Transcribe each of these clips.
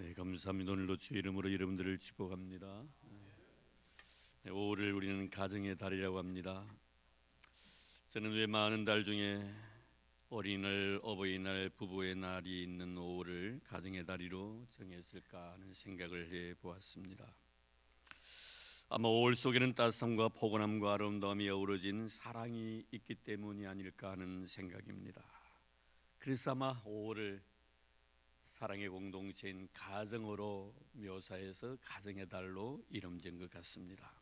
네, 감사합니다. 오늘도 주의 이름으로 여러분들을 축복합니다. 5월을 우리는 가정의 달이라고 합니다. 저는 왜 많은 달 중에 어린이날, 어버이날, 부부의 날이 있는 5월을 가정의 달이로 정했을까 하는 생각을 해보았습니다. 아마 5월 속에는 따스함과 포근함과 아름다움이 어우러진 사랑이 있기 때문이 아닐까 하는 생각입니다. 그래서 아마 5월을 사랑의 공동체인 가정으로 묘사해서 가정의 달로 이름 지은 것 같습니다.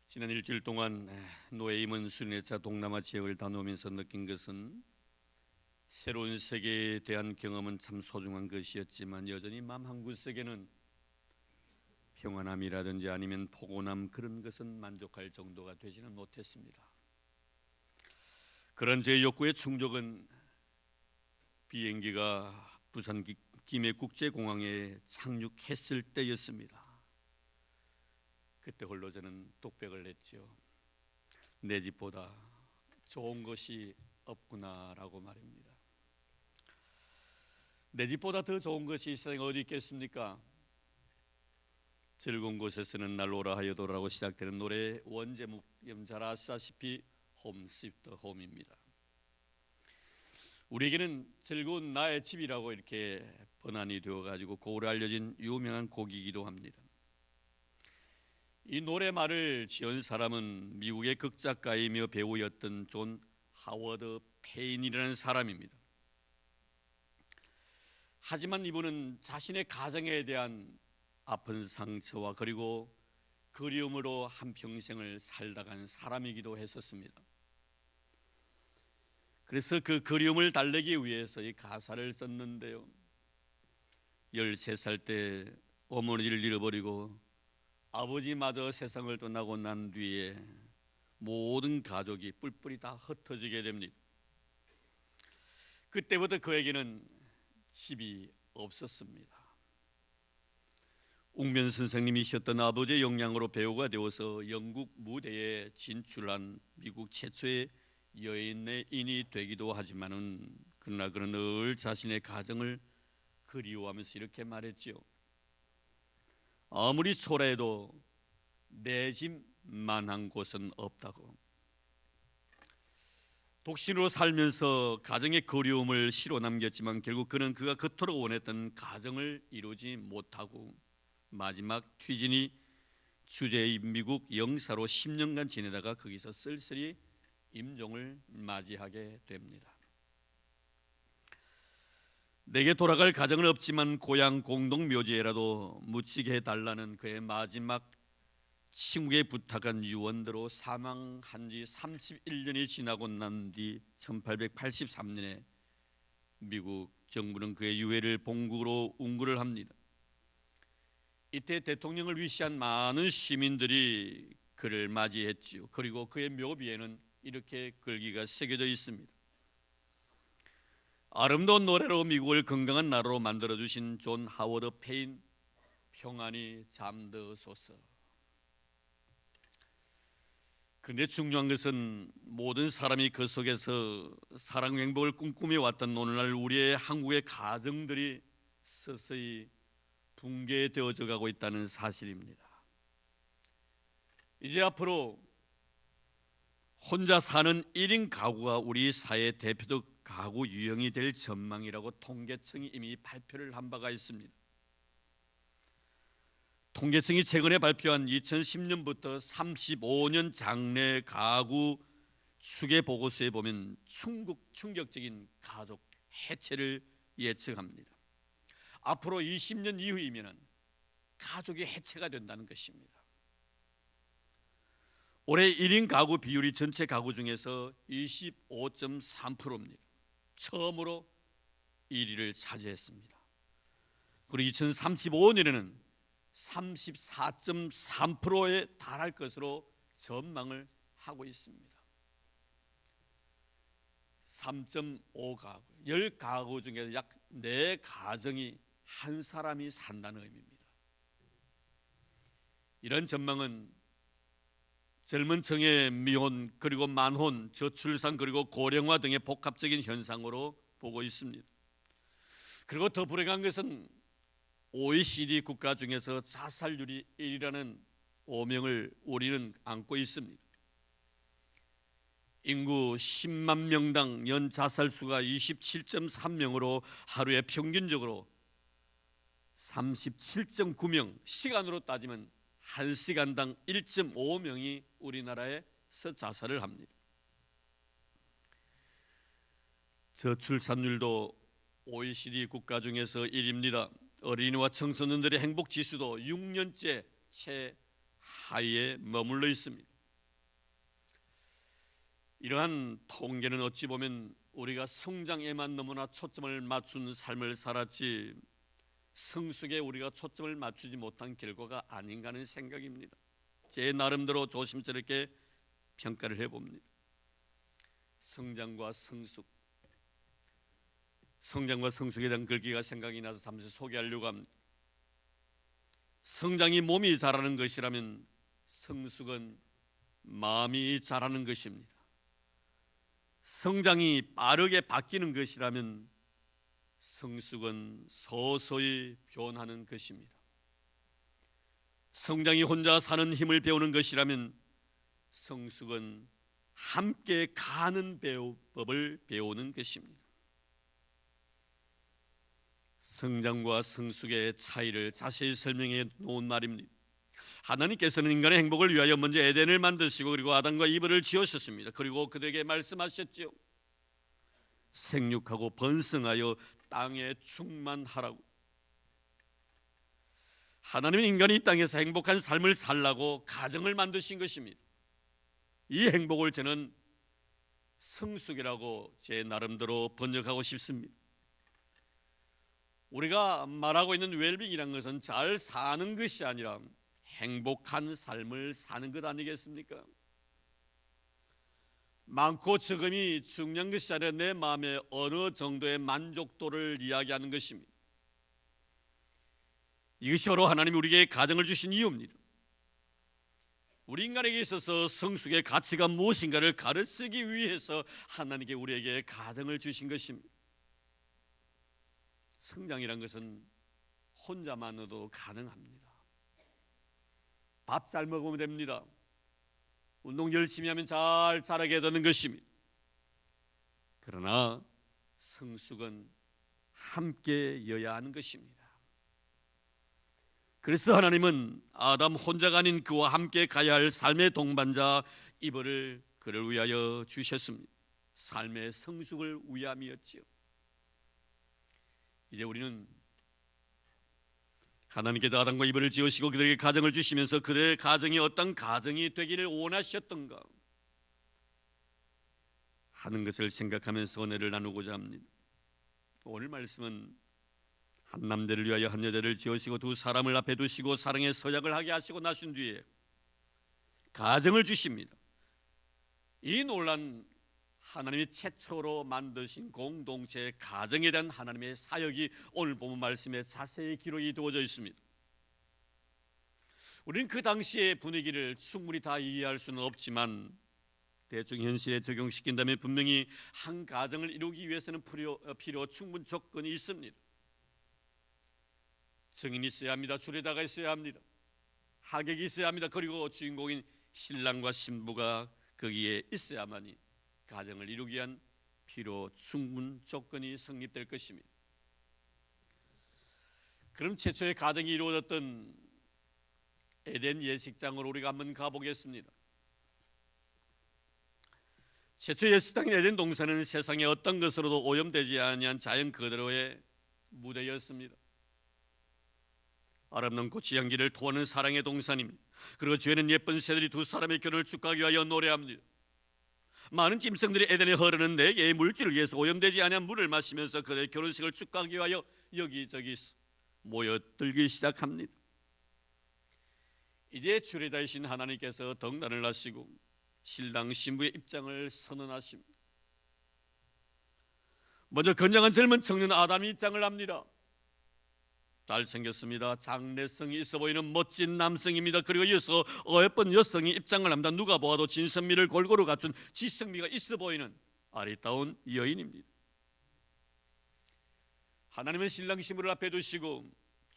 지난 일주일 동안 노예임은 순회차 동남아 지역을 다녀오면서 느낀 것은 새로운 세계에 대한 경험은 참 소중한 것이었지만 여전히 마음 한구석에는 평안함이라든지 아니면 포근함 그런 것은 만족할 정도가 되지는 못했습니다. 그런 제 욕구의 충족은 비행기가 부산 김해국제공항에 착륙했을 때였습니다. 그때 홀로 저는 독백을 했죠. 내 집보다 좋은 것이 없구나라고 말입니다. 내 집보다 더 좋은 것이 이 세상에 어디 있겠습니까? 즐거운 곳에서는 날 오라 하여도라고 시작되는 노래의 원제목 잘 아시다시피 홈 스위트 홈입니다. 우리에게는 즐거운 나의 집이라고 이렇게 번안이 되어가지고 고로 알려진 유명한 곡이기도 합니다. 이 노래말을 지은 사람은 미국의 극작가이며 배우였던 존 하워드 페인이라는 사람입니다. 하지만 이분은 자신의 가정에 대한 아픈 상처와 그리고 그리움으로 한평생을 살다 간 사람이기도 했었습니다. 그래서 그 그리움을 달래기 위해서 이 가사를 썼는데요. 13살 때 어머니를 잃어버리고 아버지마저 세상을 떠나고 난 뒤에 모든 가족이 뿔뿔이 다 흩어지게 됩니다. 그때부터 그에게는 집이 없었습니다. 웅변 선생님이셨던 아버지의 영향으로 배우가 되어서 영국 무대에 진출한 미국 최초의 여인이 되기도 하지만은 그러나 그는 늘 자신의 가정을 그리워하면서 이렇게 말했죠. 아무리 초라해도 내 집만한 곳은 없다고. 독신으로 살면서 가정의 그리움을 시로 남겼지만 결국 그는 그가 그토록 원했던 가정을 이루지 못하고 마지막 퇴진이 주재의 미국 영사로 10년간 지내다가 거기서 쓸쓸히 임종을 맞이하게 됩니다. 내게 돌아갈 가정은 없지만 고향 공동묘지에라도 묻히게 해달라는 그의 마지막 친구의 부탁한 유언대로 사망한 지 31년이 지나고 난 뒤 1883년에 미국 정부는 그의 유해를 본국으로 운구를 합니다. 이때 대통령을 위시한 많은 시민들이 그를 맞이했지요. 그리고 그의 묘비에는 이렇게 글귀가 새겨져 있습니다. 아름다운 노래로 미국을 건강한 나라로 만들어주신 존 하워드 페인, 평안히 잠드소서. 그런데 중요한 것은 모든 사람이 그 속에서 사랑 행복을 꿈꾸며 왔던 오늘날 우리의 한국의 가정들이 서서히 붕괴되어져 가고 있다는 사실입니다. 이제 앞으로 혼자 사는 1인 가구가 우리 사회의 대표적 가구 유형이 될 전망이라고 통계청이 이미 발표를 한 바가 있습니다. 통계청이 최근에 발표한 2010년부터 35년 장래 가구 추계 보고서에 보면 충격적인 가족 해체를 예측합니다. 앞으로 20년 이후이면 가족이 해체가 된다는 것입니다. 올해 1인 가구 비율이 전체 가구 중에서 25.3%입니다. 처음으로 1위를 차지했습니다. 그리고 2035년에는 34.3%에 달할 것으로 전망을 하고 있습니다. 3.5가구, 10가구 중에서 약 4가정이 한 사람이 산다는 의미입니다. 이런 전망은 젊은 층의 미혼 그리고 만혼, 저출산 그리고 고령화 등의 복합적인 현상으로 보고 있습니다. 그리고 더 불행한 것은 OECD 국가 중에서 자살률이 1위라는 오명을 우리는 안고 있습니다. 인구 10만 명당 연 자살수가 27.3명으로 하루에 평균적으로 37.9명, 시간으로 따지면 1시간당 1.5명이 우리나라에서 자살을 합니다. 저출산율도 OECD 국가 중에서 1위입니다. 어린이와 청소년들의 행복지수도 6년째 최하위에 머물러 있습니다. 이러한 통계는 어찌 보면 우리가 성장에만 너무나 초점을 맞춘 삶을 살았지 성숙에 우리가 초점을 맞추지 못한 결과가 아닌가 하는 생각입니다. 제 나름대로 조심스럽게 평가를 해봅니다. 성장과 성숙에 대한 글귀가 생각이 나서 잠시 소개하려고 합니다. 성장이 몸이 자라는 것이라면 성숙은 마음이 자라는 것입니다. 성장이 빠르게 바뀌는 것이라면 성숙은 서서히 변하는 것입니다. 성장이 혼자 사는 힘을 배우는 것이라면 성숙은 함께 가는 법을 배우는 것입니다. 성장과 성숙의 차이를 자세히 설명해 놓은 말입니다. 하나님께서는 인간의 행복을 위하여 먼저 에덴을 만드시고 그리고 아담과 이브를 지으셨습니다. 그리고 그들에게 말씀하셨죠. 생육하고 번성하여 땅에 충만하라고. 하나님은 인간이 이 땅에서 행복한 삶을 살라고 가정을 만드신 것입니다. 이 행복을 저는 성숙이라고 제 나름대로 번역하고 싶습니다. 우리가 말하고 있는 웰빙이라는 것은 잘 사는 것이 아니라 행복한 삶을 사는 것 아니겠습니까? 많고 적음이 중요한 것이 아니라 내 마음의 어느 정도의 만족도를 이야기하는 것입니다. 이것이 바로 하나님이 우리에게 가정을 주신 이유입니다. 우리 인간에게 있어서 성숙의 가치가 무엇인가를 가르치기 위해서 하나님께 우리에게 가정을 주신 것입니다. 성장이란 것은 혼자만으로도 가능합니다. 밥 잘 먹으면 됩니다. 운동 열심히 하면 잘 자라게 되는 것입니다. 그러나 성숙은 함께여야 하는 것입니다. 그래서 하나님은 아담 혼자가 아닌 그와 함께 가야 할 삶의 동반자 이브를 그를 위하여 주셨습니다. 삶의 성숙을 위함이었지요. 이제 우리는 하나님께서 아담과 이브를 지으시고 그들에게 가정을 주시면서 그들의 가정이 어떤 가정이 되기를 원하셨던가 하는 것을 생각하면서 은혜를 나누고자 합니다. 오늘 말씀은 한 남자를 위하여 한 여자를 지으시고 두 사람을 앞에 두시고 사랑의 서약을 하게 하시고 나신 뒤에 가정을 주십니다. 이 놀란 하나님이 최초로 만드신 공동체 가정에 대한 하나님의 사역이 오늘 본문 말씀에 자세히 기록이 되어져 있습니다. 우리는 그 당시의 분위기를 충분히 다 이해할 수는 없지만 대충 현실에 적용시킨다면 분명히 한 가정을 이루기 위해서는 필요 충분 조건이 있습니다. 증인이 있어야 합니다. 주례자가 있어야 합니다. 하객이 있어야 합니다. 그리고 주인공인 신랑과 신부가 거기에 있어야만이 가정을 이루기 위한 필요 충분 조건이 성립될 것입니다. 그럼 최초의 가정이 이루어졌던 에덴 예식장으로 우리가 한번 가보겠습니다. 최초의 예식장인 에덴 동산은 세상의 어떤 것으로도 오염되지 아니한 자연 그대로의 무대였습니다. 아름다운 꽃이 향기를 토하는 사랑의 동산입니다. 그리고 주에는 예쁜 새들이 두 사람의 결혼을 축하하기 위하여 노래합니다. 많은 짐승들이 에덴에 흐르는 네 개의 물질을 위해서 오염되지 아니한 물을 마시면서 그들의 결혼식을 축하하기 위하여 여기저기 모여들기 시작합니다. 이제 주례자이신 하나님께서 등단을 하시고 신랑 신부의 입장을 선언하십니다. 먼저 건장한 젊은 청년 아담이 입장을 합니다. 잘생겼습니다. 장래성이 있어 보이는 멋진 남성입니다. 그리고 이어서 예쁜 여성이 입장을 합니다. 누가 보아도 진선미를 골고루 갖춘 지성미가 있어 보이는 아리따운 여인입니다. 하나님은 신랑 신부를 앞에 두시고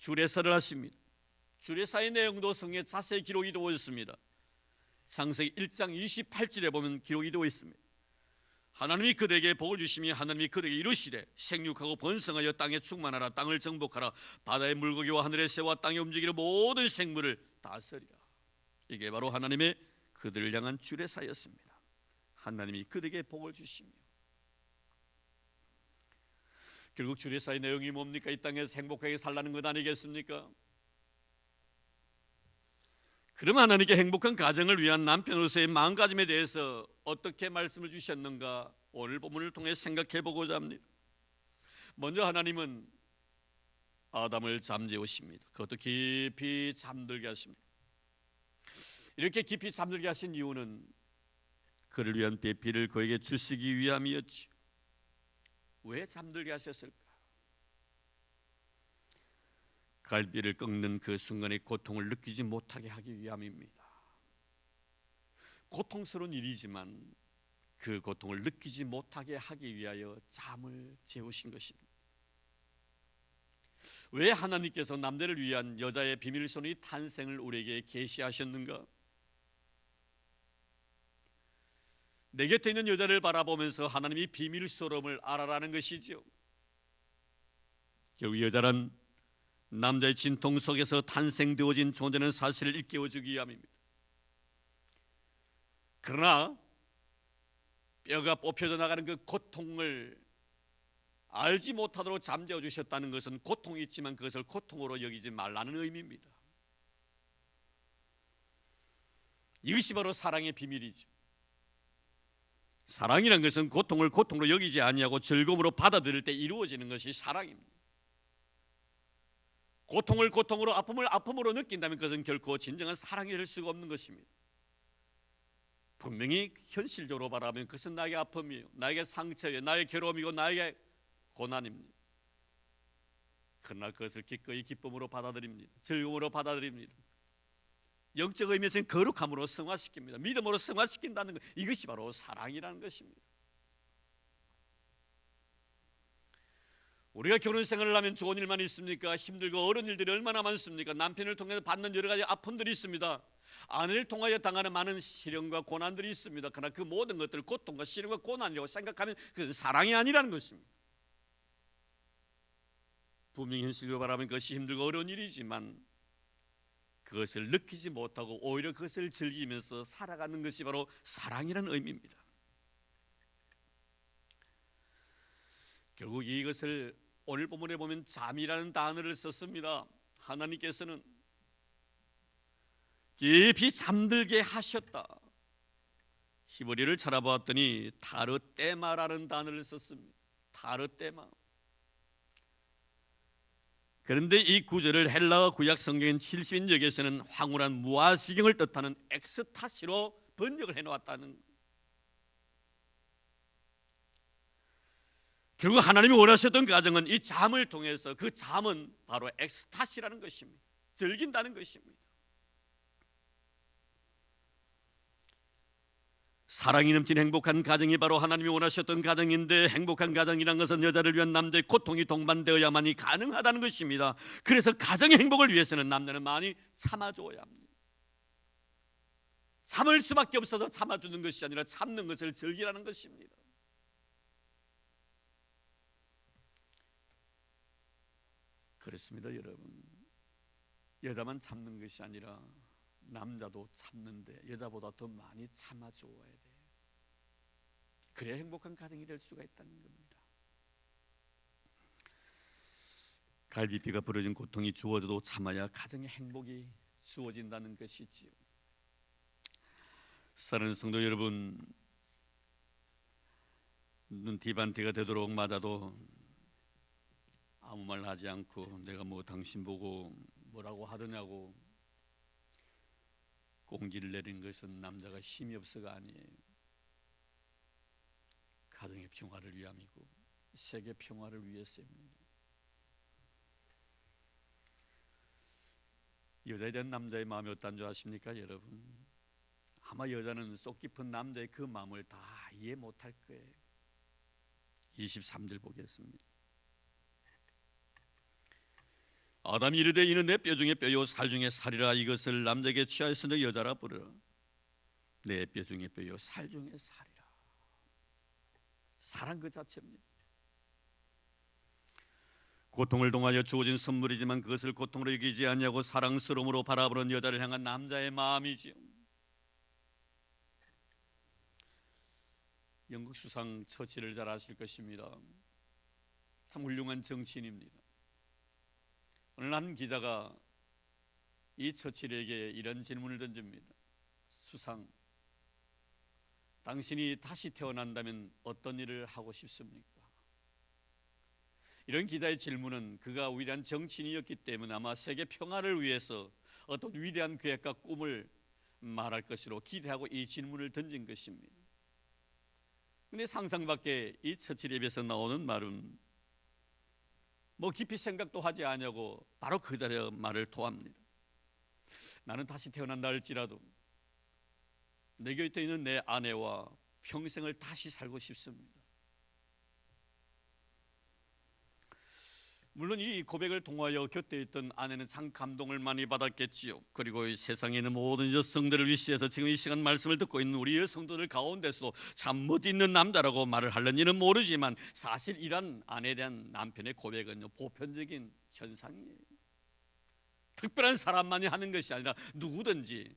주례사를 하십니다. 주례사의 내용도 성경에 자세히 기록이 되어 있습니다. 창세기 1장 28절에 보면 기록이 되어 있습니다. 하나님이 그들에게 복을 주시며 하나님이 그들에게 이르시되 생육하고 번성하여 땅에 충만하라. 땅을 정복하라. 바다의 물고기와 하늘의 새와 땅에 움직이는 모든 생물을 다스리라. 이게 바로 하나님의 그들을 향한 주례사였습니다. 하나님이 그들에게 복을 주시며, 결국 주례사의 내용이 뭡니까? 이 땅에서 행복하게 살라는 것 아니겠습니까? 그럼 하나님께 행복한 가정을 위한 남편으로서의 마음가짐에 대해서 어떻게 말씀을 주셨는가? 오늘 본문을 통해 생각해 보고자 합니다. 먼저 하나님은 아담을 잠재우십니다. 그것도 깊이 잠들게 하십니다. 이렇게 깊이 잠들게 하신 이유는 그를 위한 배필을 그에게 주시기 위함이었지. 왜 잠들게 하셨을까? 갈비를 꺾는 그 순간의 고통을 느끼지 못하게 하기 위함입니다. 고통스러운 일이지만 그 고통을 느끼지 못하게 하기 위하여 잠을 재우신 것입니다. 왜 하나님께서 남자를 위한 여자의 비밀손의 탄생을 우리에게 계시하셨는가? 내 곁에 있는 여자를 바라보면서 하나님이 비밀스러움을 알아라는 것이죠. 결국 여자란 남자의 진통 속에서 탄생되어진 존재는 사실을 일깨워주기 위함입니다. 그러나 뼈가 뽑혀져 나가는 그 고통을 알지 못하도록 잠재워 주셨다는 것은 고통이 있지만 그것을 고통으로 여기지 말라는 의미입니다. 이것이 바로 사랑의 비밀이죠. 사랑이란 것은 고통을 고통으로 여기지 아니하고 즐거움으로 받아들일 때 이루어지는 것이 사랑입니다. 고통을 고통으로, 아픔을 아픔으로 느낀다면 그것은 결코 진정한 사랑이 될 수가 없는 것입니다. 분명히 현실적으로 바라보면 그것은 나에게 아픔이에요, 나에게 상처예요, 나의 괴로움이고 나에게 고난입니다. 그러나 그것을 기꺼이 기쁨으로 받아들입니다. 즐거움으로 받아들입니다. 영적 의미에서는 거룩함으로 승화시킵니다. 믿음으로 승화시킨다는 것, 이것이 바로 사랑이라는 것입니다. 우리가 결혼 생활을 하면 좋은 일만 있습니까? 힘들고 어려운 일들이 얼마나 많습니까? 남편을 통해서 받는 여러 가지 아픔들이 있습니다. 아내를 통하여 당하는 많은 시련과 고난들이 있습니다. 그러나 그 모든 것들을 고통과 시련과 고난이라고 생각하면 그것은 사랑이 아니라는 것입니다. 분명히 현실로 바라보면 그것이 힘들고 어려운 일이지만 그것을 느끼지 못하고 오히려 그것을 즐기면서 살아가는 것이 바로 사랑이라는 의미입니다. 결국 이것을 오늘 본문에 보면 잠이라는 단어를 썼습니다. 하나님께서는 깊이 잠들게 하셨다. 히브리를 찾아보았더니 타르테마라는 단어를 썼습니다. 타르테마. 그런데 이 구절을 헬라어 구약 성경인 70인역에서는 황홀한 무아지경을 뜻하는 엑스타시로 번역을 해놓았다는 거예요. 결국 하나님이 원하셨던 가정은 이 잠을 통해서, 그 잠은 바로 엑스타시라는 것입니다. 즐긴다는 것입니다. 사랑이 넘친 행복한 가정이 바로 하나님이 원하셨던 가정인데, 행복한 가정이란 것은 여자를 위한 남자의 고통이 동반되어야만이 가능하다는 것입니다. 그래서 가정의 행복을 위해서는 남자는 많이 참아줘야 합니다. 참을 수밖에 없어서 참아주는 것이 아니라 참는 것을 즐기라는 것입니다. 그렇습니다, 여러분. 여자만 참는 것이 아니라 남자도 참는데 여자보다 더 많이 참아줘야 돼요. 그래야 행복한 가정이 될 수가 있다는 겁니다. 갈비뼈가 부러진 고통이 주어져도 참아야 가정의 행복이 주어진다는 것이지요. 사랑하는 성도 여러분, 눈 뒤반대가 되도록 맞아도 아무 말 하지 않고 내가 뭐 당신 보고 뭐라고 하더냐고 공지를 내린 것은 남자가 힘이 없어가 아니에요. 가정의 평화를 위함이고 세계 평화를 위해서입니다. 여자에 대한 남자의 마음이 어떤 줄 아십니까, 여러분? 아마 여자는 속 깊은 남자의 그 마음을 다 이해 못할 거예요. 23절 보겠습니다. 아담이 이르되 이는 내 뼈 중에 뼈요 살 중에 살이라. 이것을 남자에게 취하였으니 여자라 부르라. 내 뼈 중에 뼈요 살 중에 살이라. 사랑 그 자체입니다. 고통을 통하여 주어진 선물이지만 그것을 고통으로 여기지 아니하고 사랑스러움으로 바라보는 여자를 향한 남자의 마음이지요. 영국 수상 처칠을 잘 아실 것입니다. 참 훌륭한 정치인입니다. 오늘 한 기자가 이 처칠에게 이런 질문을 던집니다. 수상, 당신이 다시 태어난다면 어떤 일을 하고 싶습니까? 이런 기자의 질문은 그가 위대한 정치인이었기 때문에 아마 세계 평화를 위해서 어떤 위대한 계획과 꿈을 말할 것으로 기대하고 이 질문을 던진 것입니다. 그런데 상상 밖에 이 처칠의 입에서 나오는 말은 뭐 깊이 생각도 하지 않냐고 바로 그 자리에 말을 토합니다. 나는 다시 태어난다 할지라도 내 곁에 있는 내 아내와 평생을 다시 살고 싶습니다. 물론 이 고백을 통하여 곁에 있던 아내는 참 감동을 많이 받았겠지요. 그리고 이 세상에 있는 모든 여성들을 위시해서 지금 이 시간 말씀을 듣고 있는 우리 여성들 가운데서도 참 멋있는 남자라고 말을 하는지는 모르지만 사실 이런 아내에 대한 남편의 고백은 보편적인 현상이에요. 특별한 사람만이 하는 것이 아니라 누구든지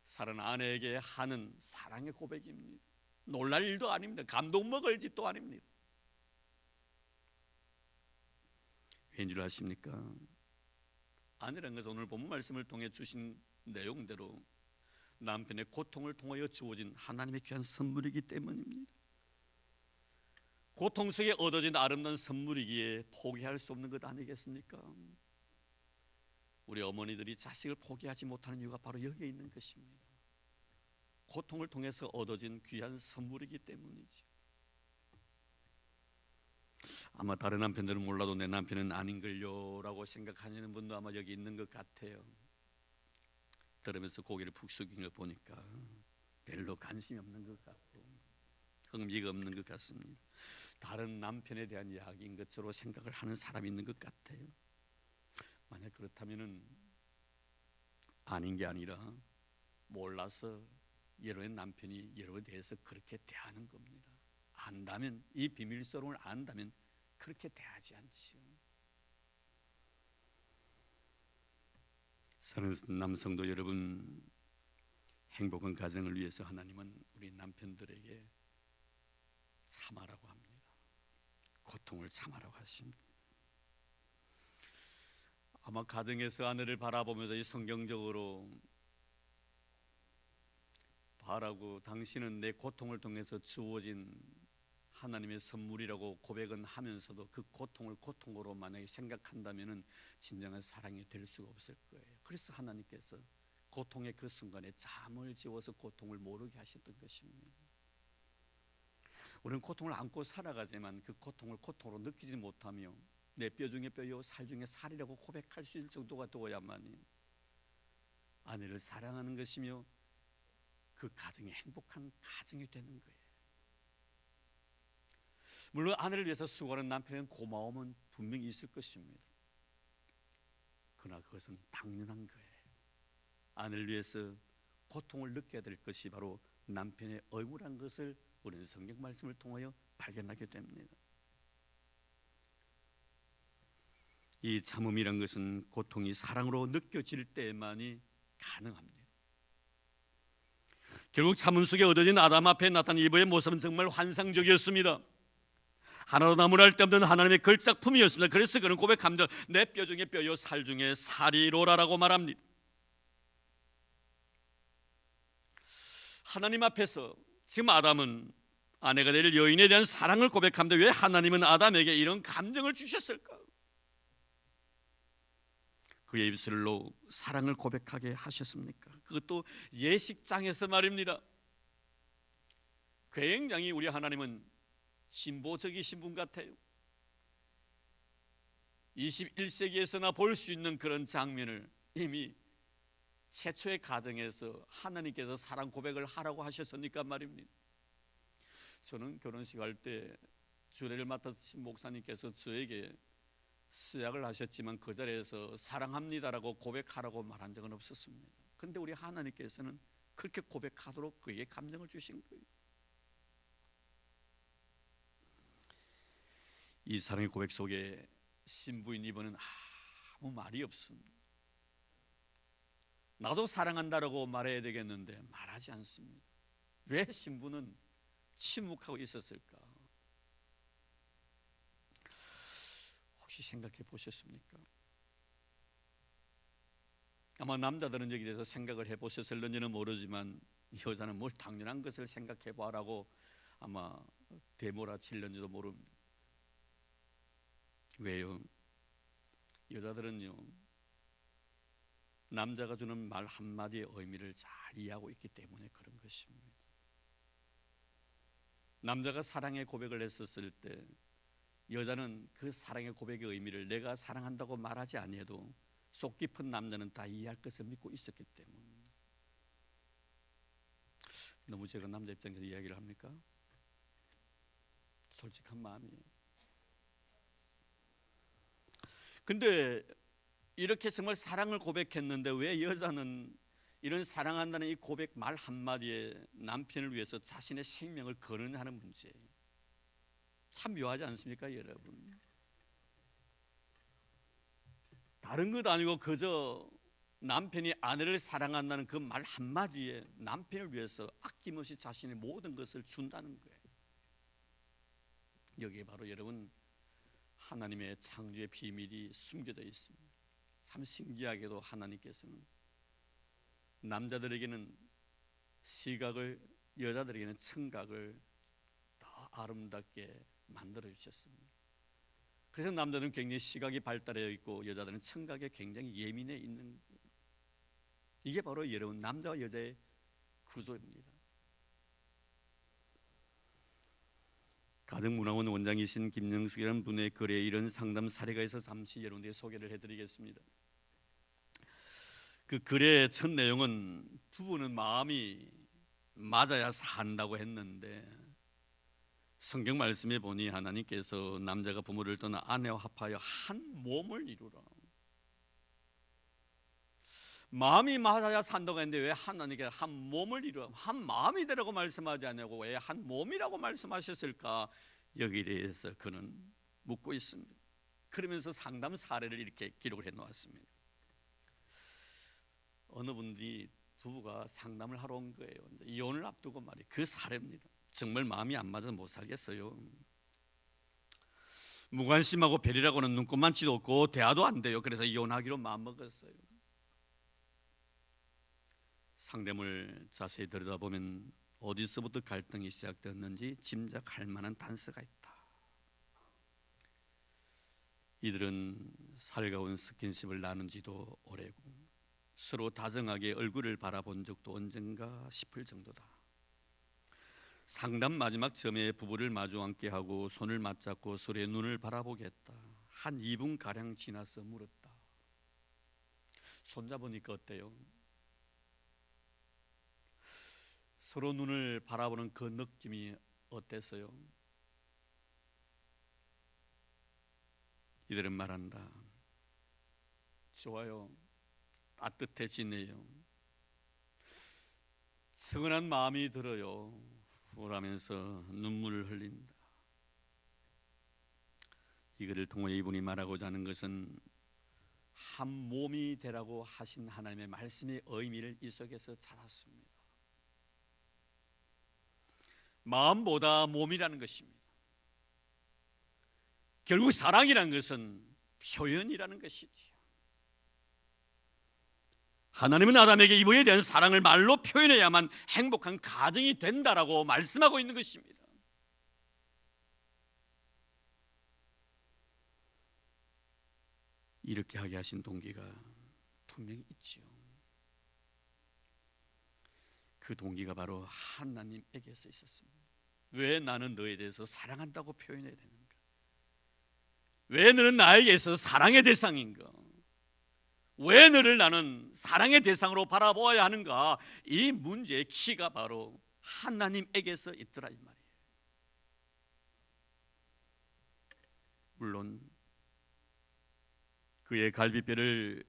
사랑하는 아내에게 하는 사랑의 고백입니다. 놀랄 일도 아닙니다. 감동 먹을 짓도 아닙니다. 왠줄 아십니까? 아내라는 것은 오늘 본문 말씀을 통해 주신 내용대로 남편의 고통을 통하여 주어진 하나님의 귀한 선물이기 때문입니다. 고통 속에 얻어진 아름다운 선물이기에 포기할 수 없는 것 아니겠습니까? 우리 어머니들이 자식을 포기하지 못하는 이유가 바로 여기에 있는 것입니다. 고통을 통해서 얻어진 귀한 선물이기 때문이죠. 아마 다른 남편들은 몰라도 내 남편은 아닌걸요 라고 생각하는 분도 아마 여기 있는 것 같아요. 들으면서 고개를 푹 숙인 걸 보니까 별로 관심이 없는 것 같고 흥미가 없는 것 같습니다. 다른 남편에 대한 이야기인 것으로 생각을 하는 사람이 있는 것 같아요. 만약 그렇다면 아닌 게 아니라 몰라서 여러의 남편이 여러에 대해서 그렇게 대하는 겁니다. 안다면, 이 비밀스러움을 안다면 그렇게 대하지 않지요. 사랑하는 남성도 여러분, 행복한 가정을 위해서 하나님은 우리 남편들에게 참아라고 합니다. 고통을 참아라고 하십니다. 아마 가정에서 아내를 바라보면서 이 성경적으로 바라고 당신은 내 고통을 통해서 주어진 하나님의 선물이라고 고백은 하면서도 그 고통을 고통으로 만약에 생각한다면 진정한 사랑이 될 수가 없을 거예요. 그래서 하나님께서 고통의 그 순간에 잠을 지워서 고통을 모르게 하셨던 것입니다. 우리는 고통을 안고 살아가지만 그 고통을 고통으로 느끼지 못하며 내 뼈 중에 뼈요 살 중에 살이라고 고백할 수 있을 정도가 되어야만이 아내를 사랑하는 것이며 그 가정이 행복한 가정이 되는 거예요. 물론 아내를 위해서 수고하는 남편의 고마움은 분명히 있을 것입니다. 그러나 그것은 당연한 거예요. 아내를 위해서 고통을 느껴야 될 것이 바로 남편의 의무란 것을 우리는 성경 말씀을 통하여 발견하게 됩니다. 이 참음이란 것은 고통이 사랑으로 느껴질 때만이 가능합니다. 결국 참음 속에 얻어진 아담 앞에 나타난 이브의 모습은 정말 환상적이었습니다. 하나도 나무랄 데 없는 하나님의 걸작품이었습니다. 그래서 그는 고백합니다. 내 뼈 중에 뼈요 살 중에 살이로라라고 말합니다. 하나님 앞에서 지금 아담은 아내가 될 여인에 대한 사랑을 고백합니다. 왜 하나님은 아담에게 이런 감정을 주셨을까? 그의 입술로 사랑을 고백하게 하셨습니까? 그것도 예식장에서 말입니다. 굉장히 우리 하나님은 신보적이신 분 같아요. 21세기에서나 볼 수 있는 그런 장면을 이미 최초의 가정에서 하나님께서 사랑 고백을 하라고 하셨으니까 말입니다. 저는 결혼식 할 때 주례를 맡으신 목사님께서 저에게 수약을 하셨지만 그 자리에서 사랑합니다라고 고백하라고 말한 적은 없었습니다. 그런데 우리 하나님께서는 그렇게 고백하도록 그에게 감정을 주신 거예요. 이 사랑의 고백 속에 신부인 이분은 아무 말이 없습니다. 나도 사랑한다라고 말해야 되겠는데 말하지 않습니다. 왜 신부는 침묵하고 있었을까? 혹시 생각해 보셨습니까? 아마 남자들은 여기에 대해서 생각을 해보셨을는지는 모르지만 여자는 뭘 당연한 것을 생각해 보라고 아마 되몰아칠는지도 모릅니다. 왜요? 여자들은요, 남자가 주는 말 한마디의 의미를 잘 이해하고 있기 때문에 그런 것입니다. 남자가 사랑의 고백을 했었을 때 여자는 그 사랑의 고백의 의미를 내가 사랑한다고 말하지 아니해도 속 깊은 남자는 다 이해할 것을 믿고 있었기 때문에. 너무 제가 남자 입장에서 이야기를 합니까? 솔직한 마음이에요. 근데 이렇게 정말 사랑을 고백했는데 왜 여자는 이런 사랑한다는 이 고백 말 한마디에 남편을 위해서 자신의 생명을 거느냐 하는 문제예요. 참 묘하지 않습니까, 여러분? 다른 것도 아니고 그저 남편이 아내를 사랑한다는 그 말 한마디에 남편을 위해서 아낌없이 자신의 모든 것을 준다는 거예요. 여기에 바로 여러분 하나님의 창조의 비밀이 숨겨져 있습니다. 참 신기하게도 하나님께서는 남자들에게는 시각을, 여자들에게는 청각을 더 아름답게 만들어 주셨습니다. 그래서 남자들은 굉장히 시각이 발달해 있고 여자들은 청각에 굉장히 예민해 있는 거예요. 이게 바로 여러분 남자와 여자의 구조입니다. 가정문화원 원장이신 김영숙이라는 분의 글에 이런 상담 사례가 있어서 잠시 여러분에게 소개를 해드리겠습니다. 그 글의 첫 내용은 부부는 마음이 맞아야 산다고 했는데 성경 말씀에 보니 하나님께서 남자가 부모를 떠나 아내와 합하여 한 몸을 이루라. 마음이 맞아야 산다고 했는데 왜 하나님께서 한 몸을 이루라, 한 마음이 되라고 말씀하지 않냐고 왜 한 몸이라고 말씀하셨을까? 여기에 대해서 그는 묻고 있습니다. 그러면서 상담 사례를 이렇게 기록을 해놓았습니다. 어느 분이 부부가 상담을 하러 온 거예요. 이혼을 앞두고 말이에요. 그 사례입니다. 정말 마음이 안 맞아서 못 살겠어요. 무관심하고 별이라고는 눈꼽만치도 없고 대화도 안 돼요. 그래서 이혼하기로 마음먹었어요. 상담을 자세히 들여다보면 어디서부터 갈등이 시작되었는지 짐작할 만한 단서가 있다. 이들은 살가운 스킨십을 나눈 지도 오래고 서로 다정하게 얼굴을 바라본 적도 언젠가 싶을 정도다. 상담 마지막 점에 부부를 마주 앉게 하고 손을 맞잡고 서로의 눈을 바라보게 했다. 한 2분가량 지나서 물었다. 손잡으니까 어때요? 서로 눈을 바라보는 그 느낌이 어땠어요? 이들은 말한다. 좋아요. 따뜻해지네요. 측은한 마음이 들어요. 라면서 눈물을 흘린다. 이것을 통해 이분이 말하고자 하는 것은 한 몸이 되라고 하신 하나님의 말씀의 의미를 이 속에서 찾았습니다. 마음보다 몸이라는 것입니다. 결국 사랑이라는 것은 표현이라는 것이죠. 하나님은 아담에게 이분에 대한 사랑을 말로 표현해야만 행복한 가정이 된다라고 말씀하고 있는 것입니다. 이렇게 하게 하신 동기가 분명히 있지요. 그 동기가 바로 하나님에게서 있었습니다. 왜 나는 너에 대해서 사랑한다고 표현해야 되는가? 왜 너는 나에게 있어서 사랑의 대상인가? 왜 너를 나는 사랑의 대상으로 바라보아야 하는가? 이 문제의 키가 바로 하나님에게서 있더라 이 말이에요. 물론 그의 갈비뼈를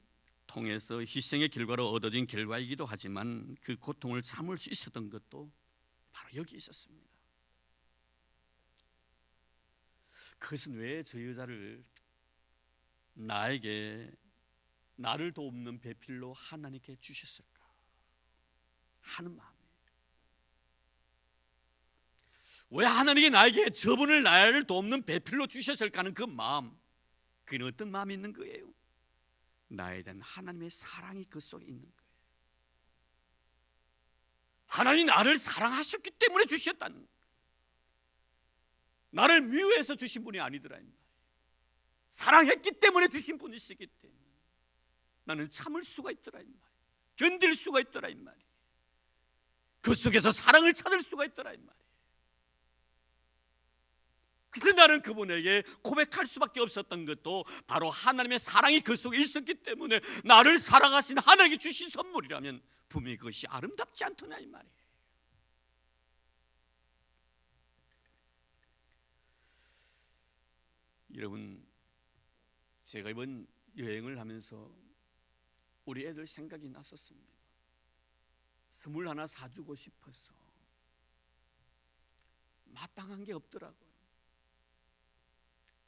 통해서 희생의 결과로 얻어진 결과이기도 하지만 그 고통을 참을 수 있었던 것도 바로 여기 있었습니다. 그것은 왜 저 여자를 나에게 나를 돕는 배필로 하나님께 주셨을까 하는 마음이에요. 왜 하나님이 나에게 저분을 나를 돕는 배필로 주셨을까 하는 그 마음, 그는 어떤 마음이 있는 거예요? 나에 대한 하나님의 사랑이 그 속에 있는 거예요. 하나님이 나를 사랑하셨기 때문에 주셨다는 거예요. 나를 미워해서 주신 분이 아니더라 이 말이에요. 사랑했기 때문에 주신 분이시기 때문에 나는 참을 수가 있더라 이 말이에요. 견딜 수가 있더라 이 말이에요. 그 속에서 사랑을 찾을 수가 있더라 이 말이에요. 그래서 나는 그분에게 고백할 수밖에 없었던 것도 바로 하나님의 사랑이 그 속에 있었기 때문에 나를 사랑하신 하나님께 주신 선물이라면 분명히 그것이 아름답지 않더냐 이 말이에요. 여러분, 제가 이번 여행을 하면서 우리 애들 생각이 났었습니다. 선물 하나 사주고 싶어서 마땅한 게 없더라고요.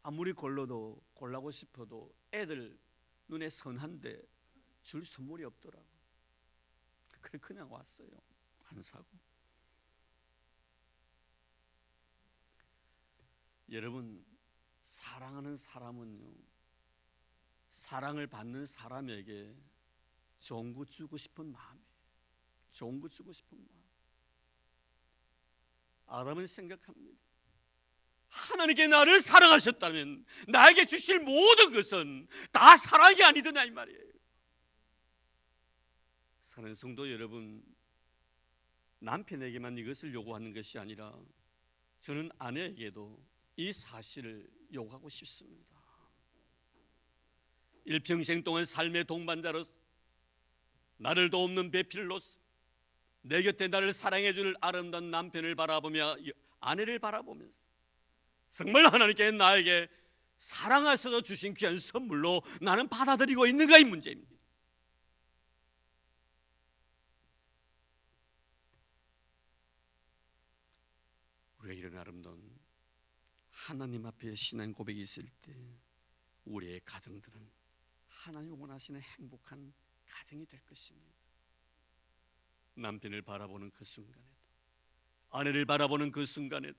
아무리 골라고 싶어도 애들 눈에 선한데 줄 선물이 없더라고요. 그래 그냥 왔어요. 안 사고. 여러분, 사랑하는 사람은요, 사랑을 받는 사람에게 좋은 거 주고 싶은 마음이에요. 좋은 거 주고 싶은 마음. 아담은 생각합니다. 하나님께 나를 사랑하셨다면 나에게 주실 모든 것은 다 사랑이 아니더냐 이 말이에요. 사랑하는 성도 여러분, 남편에게만 이것을 요구하는 것이 아니라 저는 아내에게도 이 사실을 요구하고 싶습니다. 일평생 동안 삶의 동반자로서 나를 돕는 배필로서 내 곁에 나를 사랑해 줄 아름다운 남편을 바라보며 아내를 바라보면서 정말 하나님께 나에게 사랑하셔서 주신 귀한 선물로 나는 받아들이고 있는가 이 문제입니다. 우리가 이런 아름다운 하나님 앞에 신앙 고백이 있을 때 우리의 가정들은 하나님 원하시는 행복한 가정이 될 것입니다. 남편을 바라보는 그 순간에도, 아내를 바라보는 그 순간에도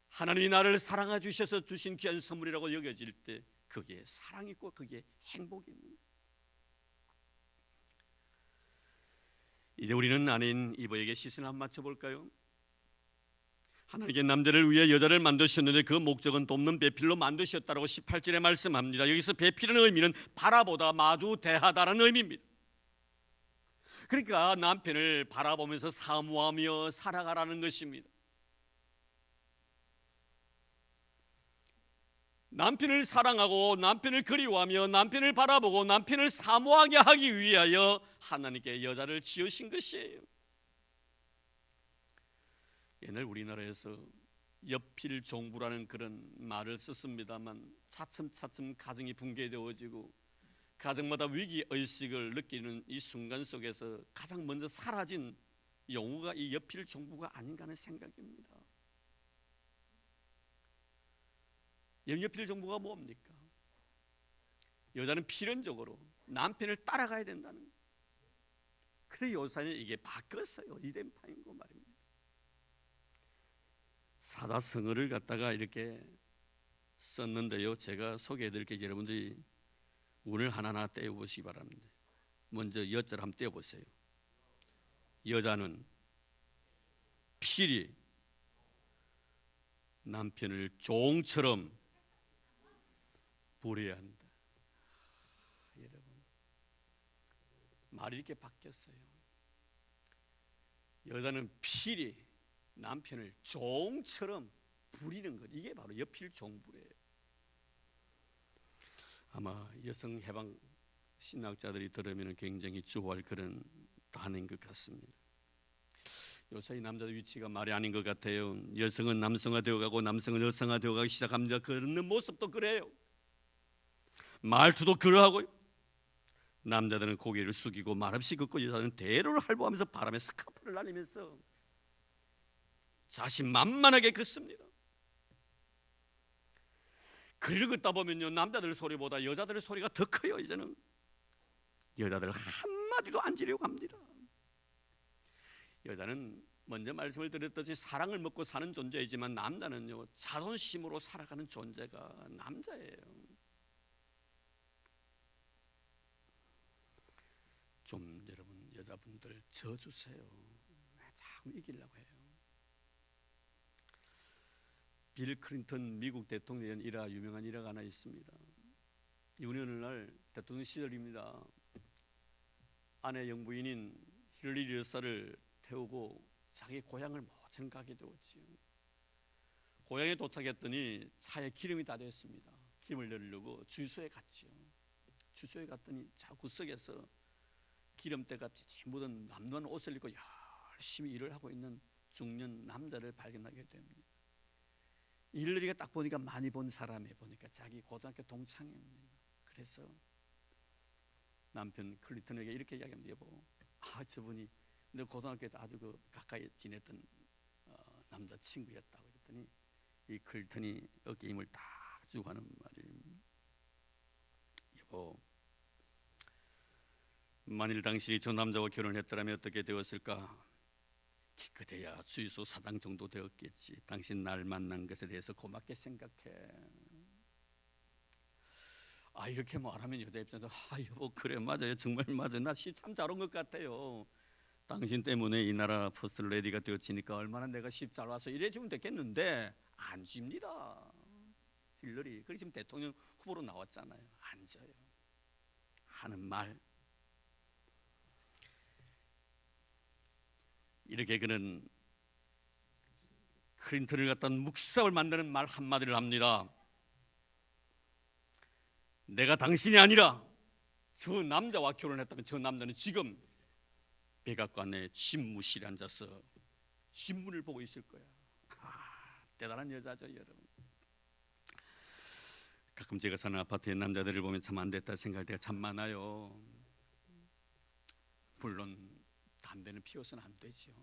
하나님이 나를 사랑해 주셔서 주신 귀한 선물이라고 여겨질 때 그게 사랑이 있고 그게 행복입니다. 이제 우리는 아내인 이브에게 시선을 한번 맞춰볼까요? 하나님께 남자를 위해 여자를 만드셨는데 그 목적은 돕는 배필로 만드셨다라고 18절에 말씀합니다. 여기서 배필의 의미는 바라보다, 마주 대하다라는 의미입니다. 그러니까 남편을 바라보면서 사모하며 살아가라는 것입니다. 남편을 사랑하고 남편을 그리워하며 남편을 바라보고 남편을 사모하게 하기 위하여 하나님께 여자를 지으신 것이에요. 옛날 우리나라에서 여필종부라는 그런 말을 썼습니다만 차츰차츰 가정이 붕괴되어지고 가정마다 위기의식을 느끼는 이 순간 속에서 가장 먼저 사라진 용어가 이 여필종부가 아닌가 하는 생각입니다. 여필종부가 뭡니까? 여자는 필연적으로 남편을 따라가야 된다는 거예요. 그런데 요새는 이게 바뀌었어요. 이덴파인 거 말입니다. 사자성어를 갖다가 이렇게 썼는데요, 제가 소개해드릴게요. 여러분들이 오늘 하나하나 떼어보시기 바랍니다. 먼저 여자를 한번 떼어보세요. 여자는 필히 남편을 종처럼 부려야 한다. 여러분, 말이 이렇게 바뀌었어요. 여자는 필히 남편을 종처럼 부리는 것, 이게 바로 여필종부래요. 아마 여성 해방 신학자들이 들으면 굉장히 좋아할 그런 단어인 것 같습니다. 요새 남자의 위치가 말이 아닌 것 같아요. 여성은 남성화되어가고 남성은 여성화되어가기 시작합니다. 그런 모습도 그래요. 말투도 그러하고요. 남자들은 고개를 숙이고 말없이 걷고 여자들은 대로를 할보하면서 바람에 스카프를 날리면서 자신만만하게 걷습니다. 그리를 걷다 보면요, 남자들 소리보다 여자들의 소리가 더 커요. 이제는 여자들 한마디도 안 지려고 합니다. 여자는 먼저 말씀을 드렸듯이 사랑을 먹고 사는 존재이지만 남자는요, 자존심으로 살아가는 존재가 남자예요. 좀 여러분 여자분들 져주세요. 자꾸 이기려고 해요. 빌 클린턴 미국 대통령 일화, 유명한 일화가 하나 있습니다. 이분이 어느 날 대통령 시절입니다. 아내 영부인인 힐러리 여사를 태우고 자기 고향을 모처럼 가게 되었지요. 고향에 도착했더니 차에 기름이 다 됐습니다. 기름을 넣으려고 주유소에 갔지요. 주유소에 갔더니 저 구석에서 기름때가 묻은 남루한 옷을 입고 열심히 일을 하고 있는 중년 남자를 발견하게 됩니다. 힐러리가 딱 보니까 많이 본 사람이 보니까 자기 고등학교 동창입니다. 그래서 남편 클린턴에게 이렇게 이야기합니다. 여보, 저분이 내 고등학교 때 아주 가까이 지냈던 남자친구였다고 그랬더니 이 클린턴이 어깨 힘을 딱 주고 하는 말이에요. 여보, 만일 당신이 저 남자와 결혼했더라면 어떻게 되었을까? 기껏해야 주유소 사장 정도 되었겠지. 당신 날 만난 것에 대해서 고맙게 생각해. 이렇게 말하면 여자 입장에서 여보, 그래, 맞아요, 정말 맞아요, 나 시 참 잘 온 것 같아요. 당신 때문에 이 나라 퍼스트 레디가 되어지니까 얼마나 내가 시 잘 와서 이래주면 됐겠는데 안 집니다. 힐러리, 그래 지금 대통령 후보로 나왔잖아요. 안 져요. 하는 말, 이렇게 그는 클린턴을 갖다 묵살을 만드는 말 한마디를 합니다. 내가 당신이 아니라 저 남자와 결혼했다면 저 남자는 지금 백악관의 집무실에 앉아서 신문을 보고 있을 거야. 대단한 여자죠, 여러분. 가끔 제가 사는 아파트의 남자들을 보면 참 안 됐다 생각할 때가 참 많아요. 물론 담배는 피워서는 안 되죠.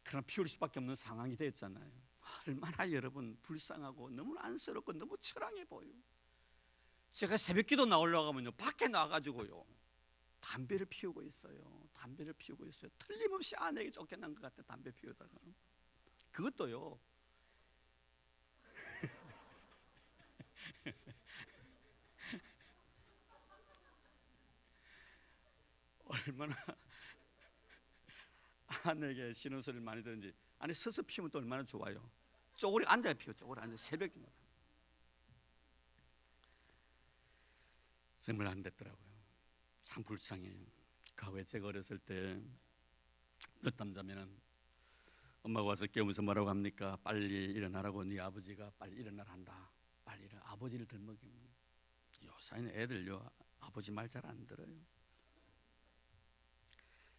그러나 피울 수밖에 없는 상황이 됐잖아요. 얼마나 여러분 불쌍하고 너무 안쓰럽고 너무 처량해 보여. 제가 새벽기도 나오려고 하면요, 밖에 나가지고요 담배를 피우고 있어요. 담배를 피우고 있어요. 틀림없이 아내에게 쫓겨난 것 같아. 담배 피우다가 그것도요 얼마나 아내에게 신음 소리를 많이 듣는지. 아니, 서서 피우면 또 얼마나 좋아요. 쪼그리 앉아야 피워. 쪼그리 앉아 새벽이마다. 정말 안 됐더라고요. 참 불쌍해요. 가왜 제가 어렸을 때 늦잠 자면은 엄마가 와서 깨우면서 뭐라고 합니까? 빨리 일어나라고. 네 아버지가 빨리 일어나라 한다. 빨리 일어나. 아버지를 들먹입니다. 요새는 애들요 아버지 말 잘 안 들어요.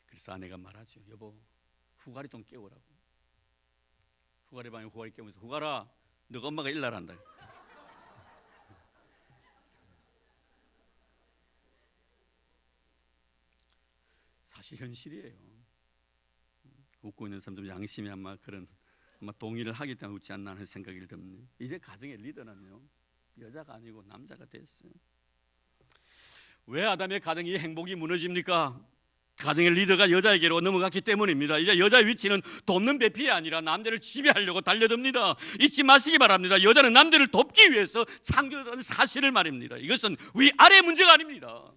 그래서 아내가 말하죠. 여보, 후가리 좀 깨우라고. 후가리 방에 후가리 깨우면서, 후가라, 너가 엄마가 일나라 한다. 사실 현실이에요. 웃고 있는 사람들 양심이 아마 동의를 하기 때문에 웃지 않나 하는 생각이 듭니다. 이제 가정의 리더는요 여자가 아니고 남자가 됐어요. 왜 아담의 가정이 행복이 무너집니까? 가정의 리더가 여자에게로 넘어갔기 때문입니다. 이제 여자의 위치는 돕는 배필이 아니라 남자를 지배하려고 달려듭니다. 잊지 마시기 바랍니다. 여자는 남자를 돕기 위해서 창조된 사실을 말입니다. 이것은 위아래 문제가 아닙니다.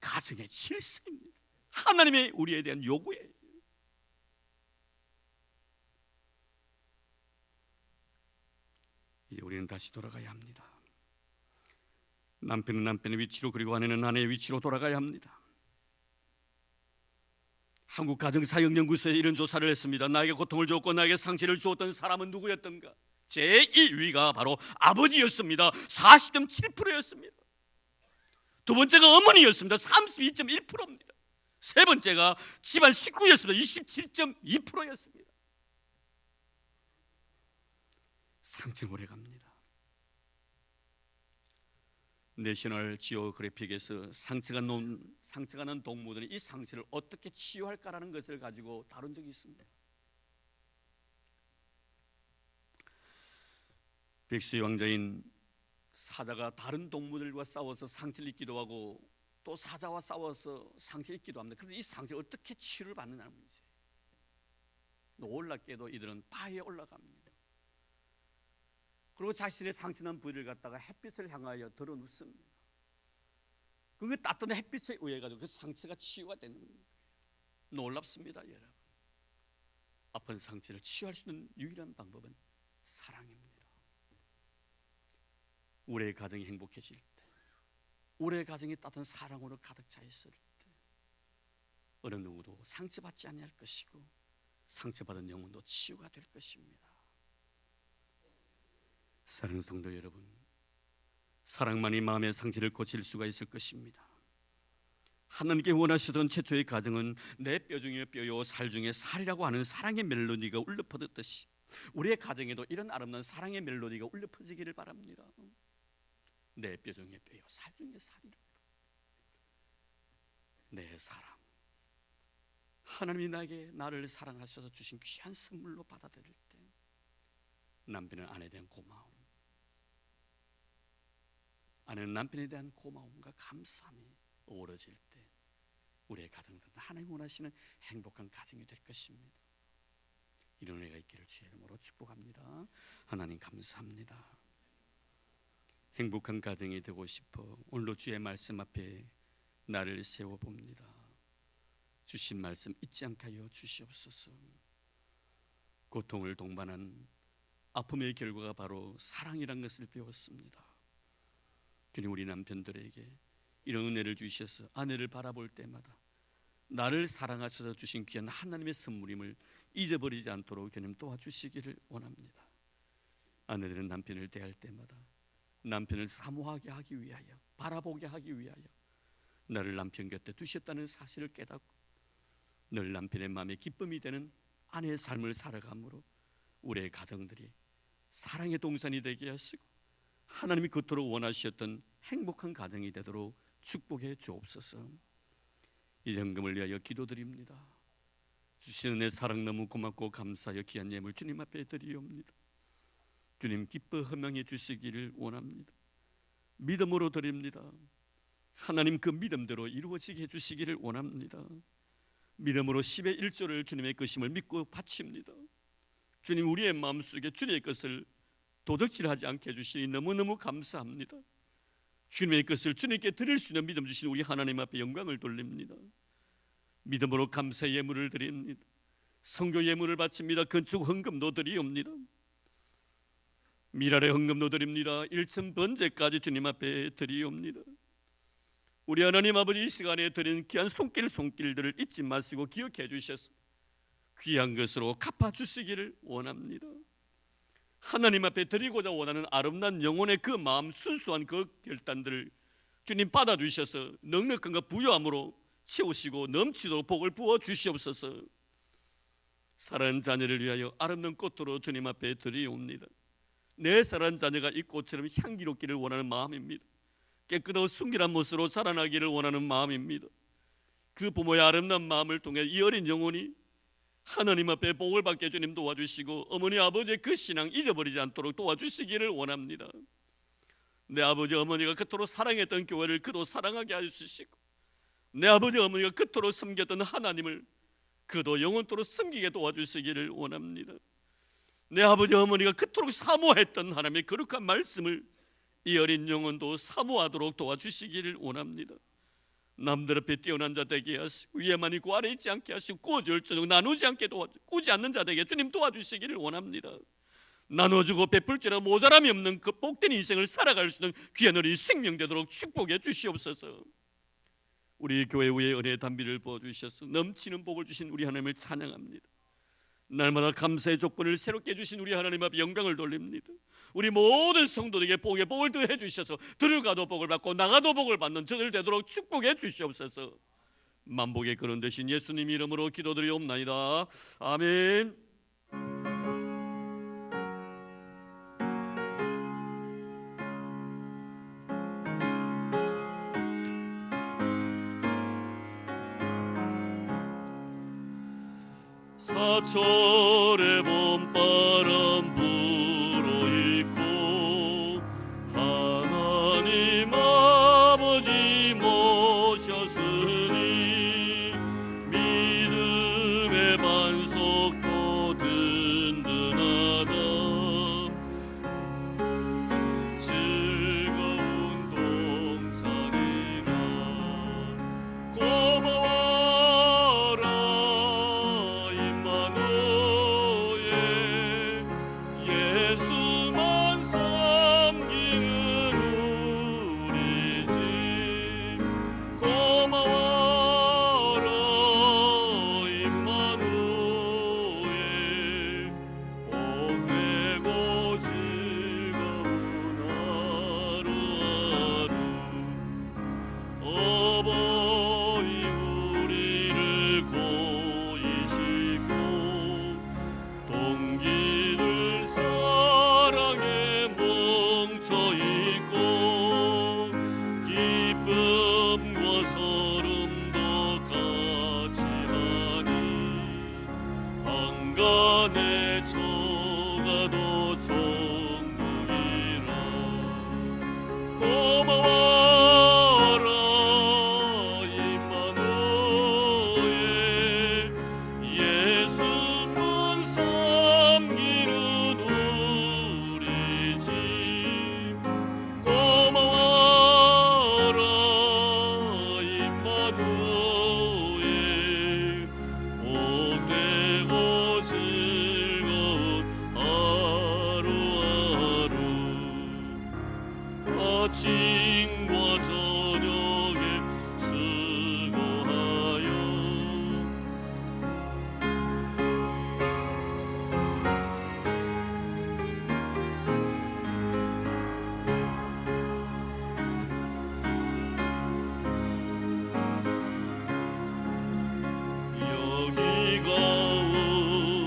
가정의 질서입니다. 하나님의 우리에 대한 요구예요. 이제 우리는 다시 돌아가야 합니다. 남편은 남편의 위치로, 그리고 아내는 아내의 위치로 돌아가야 합니다. 한국 가정사역연구소에 이런 조사를 했습니다. 나에게 고통을 주었고 나에게 상처를 주었던 사람은 누구였던가? 제1위가 바로 아버지였습니다. 40.7%였습니다. 두 번째가 어머니였습니다. 32.1%입니다. 세 번째가 집안 식구였습니다. 27.2%였습니다. 상처 오래 갑니다. 내셔널 지오그래픽에서 상처가 난 동물들이 이 상처를 어떻게 치유할까라는 것을 가지고 다룬 적이 있습니다. 백수의 왕자인 사자가 다른 동물들과 싸워서 상처를 입기도 하고 또 사자와 싸워서 상처를 입기도 합니다. 그런데 이 상처를 어떻게 치유를 받느냐는 문제예요. 놀랍게도 이들은 바위에 올라갑니다. 그리고 자신의 상처난 부위를 갖다가 햇빛을 향하여 드러눕습니다. 그 따뜻한 햇빛에 의해 가지고 그 상처가 치유가 되는 거예요. 놀랍습니다, 여러분. 아픈 상처를 치유할 수 있는 유일한 방법은 사랑입니다. 우리의 가정이 행복해질 때, 우리의 가정이 따뜻한 사랑으로 가득 차 있을 때 어느 누구도 상처받지 아니할 것이고 상처받은 영혼도 치유가 될 것입니다. 사랑하는 성도 여러분, 사랑만이 마음의 상처를 고칠 수가 있을 것입니다. 하나님께 원하시던 최초의 가정은 내 뼈 중에 뼈요 살 중에 살이라고 하는 사랑의 멜로디가 울려 퍼졌듯이 우리의 가정에도 이런 아름다운 사랑의 멜로디가 울려 퍼지기를 바랍니다. 내 뼈 중에 뼈요 살 중에 살이라. 내 사랑, 하나님이 나를 사랑하셔서 주신 귀한 선물로 받아들일 때 남편은 아내에 대한 고마움, 아내는 남편에 대한 고마움과 감사함이 어우러질 때 우리의 가정들은 하나님 원하시는 행복한 가정이 될 것입니다. 이런 은혜가 있기를 주의 이름으로 축복합니다. 하나님 감사합니다. 행복한 가정이 되고 싶어 오늘도 주의 말씀 앞에 나를 세워봅니다. 주신 말씀 잊지 않게 하여 주시옵소서. 고통을 동반한 아픔의 결과가 바로 사랑이란 것을 배웠습니다. 주님, 우리 남편들에게 이런 은혜를 주셔서 아내를 바라볼 때마다 나를 사랑하셔서 주신 귀한 하나님의 선물임을 잊어버리지 않도록 주님 도와주시기를 원합니다. 아내들은 남편을 대할 때마다 남편을 사모하게 하기 위하여, 바라보게 하기 위하여 나를 남편 곁에 두셨다는 사실을 깨닫고 늘 남편의 마음에 기쁨이 되는 아내의 삶을 살아감으로 우리의 가정들이 사랑의 동산이 되게 하시고 하나님이 그토록 원하셨던 행복한 가정이 되도록 축복해 주옵소서. 이 헌금을 위하여 기도드립니다. 주신 은혜 사랑 너무 고맙고 감사하여 귀한 예물 주님 앞에 드리옵니다. 주님 기뻐 허명해 주시기를 원합니다. 믿음으로 드립니다. 하나님 그 믿음대로 이루어지게 해주시기를 원합니다. 믿음으로 10의 1조를 주님의 것임을 믿고 바칩니다. 주님, 우리의 마음속에 주님의 것을 도적질하지 않게 해주시니 너무너무 감사합니다. 주님의 것을 주님께 드릴 수 있는 믿음 주신 우리 하나님 앞에 영광을 돌립니다. 믿음으로 감사의 예물을 드립니다. 선교 예물을 바칩니다. 건축 헌금도 드리옵니다. 미랄의 헌금도 드립니다. 1천 번제까지 주님 앞에 드리옵니다. 우리 하나님 아버지, 이 시간에 드린 귀한 손길들을 잊지 마시고 기억해 주셔서 귀한 것으로 갚아주시기를 원합니다. 하나님 앞에 드리고자 원하는 아름다운 영혼의 그 마음, 순수한 그 결단들을 주님 받아주셔서 넉넉한 것 부요함으로 채우시고 넘치도록 복을 부어 주시옵소서. 사랑하는 자녀를 위하여 아름다운 꽃으로 주님 앞에 드리옵니다. 내 사랑하는 자녀가 이 꽃처럼 향기롭기를 원하는 마음입니다. 깨끗하고 순결한 모습으로 자라나기를 원하는 마음입니다. 그 부모의 아름다운 마음을 통해 이 어린 영혼이 하나님 앞에 복을 받게 주님 도와주시고 어머니 아버지의 그 신앙 잊어버리지 않도록 도와주시기를 원합니다. 내 아버지 어머니가 그토록 사랑했던 교회를 그도 사랑하게 해주시고 내 아버지 어머니가 그토록 섬겼던 하나님을 그도 영원토록 섬기게 도와주시기를 원합니다. 내 아버지 어머니가 그토록 사모했던 하나님의 거룩한 말씀을 이 어린 영혼도 사모하도록 도와주시기를 원합니다. 남들 앞에 뛰어난 자 되게 하시고 위에만 있고 아래 있지 않게 하시고 꾸어질지라도 나누지 않게 꾸지 않는 자 되게 주님 도와주시기를 원합니다. 나눠주고 베풀 줄 알고 모자람이 없는 그 복된 인생을 살아갈 수 있는 귀한 어린 생명 되도록 축복해 주시옵소서. 우리 교회 위에 은혜의 단비를 부어주셔서 넘치는 복을 주신 우리 하나님을 찬양합니다. 날마다 감사의 조건을 새롭게 해주신 우리 하나님 앞에 영광을 돌립니다. 우리 모든 성도들에게 복에 복을 더해 주셔서 들어가도 복을 받고 나가도 복을 받는 저들 되도록 축복해 주시옵소서. 만복의 근원 되신 예수님 이름으로 기도드리옵나이다. 아멘. 사철의 봄바람 불어있고 하나님 아버지 모셨으니 믿음의 반석도 든든하다. 즐거운 동산이라 고마워라 임마누엘 예수만 섬기는 우리 집 고마워라 임마누엘 복되고 즐거운 하루하루 어버이 우리를 고이시고 동기들 사랑에 뭉쳐있고 기쁨과 서름도 같이하니 한간에 처가도 천국이라 고마워라 임마누엘 예수만 섬기는 우리 집 고마워라 임마누엘 복되고 즐거운 하루하루 아침과 저녁에 수고하여 여기가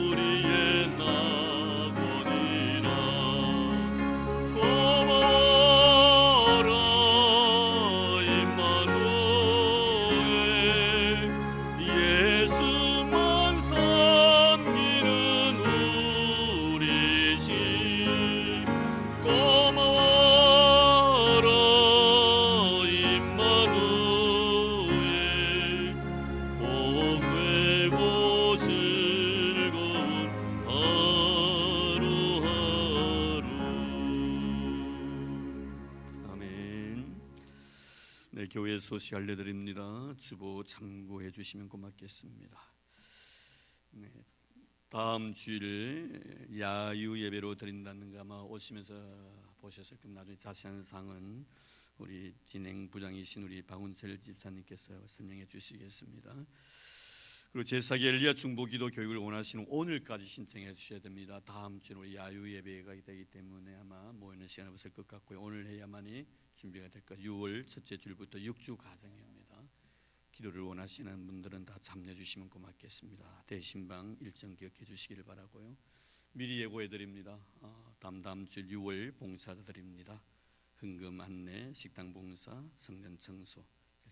우리의 낙원이라 고마워라 임마누엘 예수만 섬기는 우리 집 고마워라 임마누엘 복되고 즐거운 하루하루. 아멘. 네, 교회 소식 알려드립니다. 주보 참고해 주시면 고맙겠습니다. 네, 다음 주일 야유 예배로 드린다는 거 아마 오시면서 보셨을 겁니다. 나중에 자세한 사항은 우리 진행 부장이신 우리 박운철 집사님께서 설명해 주시겠습니다. 그리고 제4기 엘리야 중보기도 교육을 원하시는 오늘까지 신청해 주셔야 됩니다. 다음 주에 우리 야유 예배가 되기 때문에 아마 모이는 시간이 없을 것 같고요. 오늘 해야만이 준비가 될 것. 6월 첫째 주일부터 6주 과정입니다. 기도를 원하시는 분들은 다 참여해 주시면 고맙겠습니다. 대신방 일정 기억해 주시기를 바라고요. 미리 예고해 드립니다. 다음 주 6월 봉사자 드립니다. 헌금 안내, 식당 봉사, 성전 청소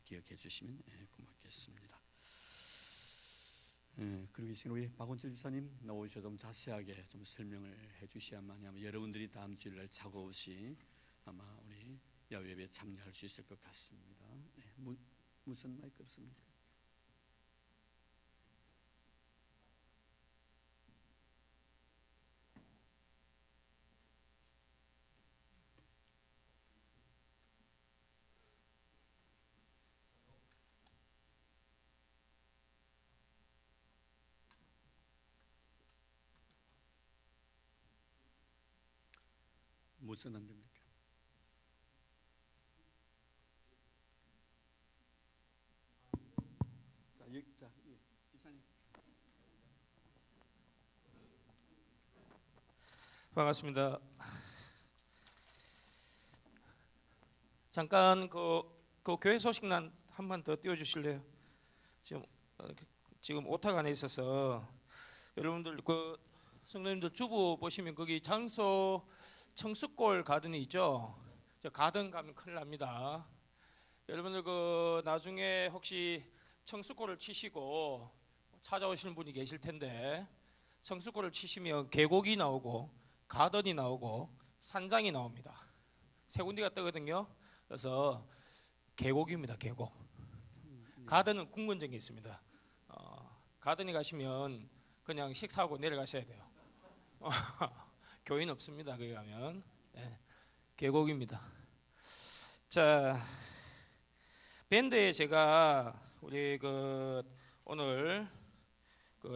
기억해 주시면 고맙겠습니다. 그리고 이 시간 우리 박원철 집사님 나오셔서 좀 자세하게 좀 설명을 해주셔야만 아마 여러분들이 다음 주일날 차고 없이 아마 우리 야외 예배에 참여할 수 있을 것 같습니다. 무슨 마이크 없습니까? 무슨 안 됩니까? 자, 이사님. 반갑습니다. 잠깐 그 교회 소식란 한 번 더 띄워주실래요? 지금 오탁 안에 있어서 여러분들 그 성도님들 주부 보시면 거기 장소 청수골 가든이 있죠. 저 가든 가면 큰일 납니다. 여러분들 그 나중에 혹시 청수골을 치시고 찾아오시는 분이 계실 텐데 성수골을 치시면 계곡이 나오고 가든이 나오고 산장이 나옵니다. 세 군데가 뜨거든요. 그래서 계곡입니다. 계곡. 가든은 궁궐정에 있습니다. 가든에 가시면 그냥 식사하고 내려가셔야 돼요. 교인 없습니다. 거기 가면. 네, 계곡입니다. 자, 밴드에 제가 우리 오늘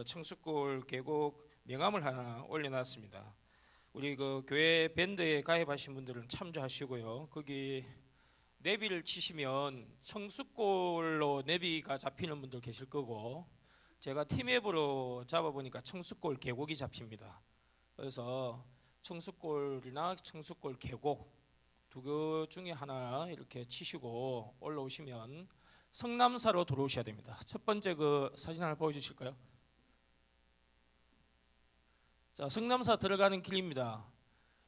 청수골 계곡 명함을 하나 올려놨습니다. 우리 교회 밴드에 가입하신 분들은 참조하시고요. 거기 내비를 치시면 청수골로 내비가 잡히는 분들 계실 거고, 제가 팀앱으로 잡아보니까 청수골 계곡이 잡힙니다. 그래서 청수골이나 청수골 계곡 두 개 중에 하나 이렇게 치시고 올라오시면 성남사로 들어오셔야 됩니다. 첫 번째 사진 하나 보여주실까요? 자, 성남사 들어가는 길입니다.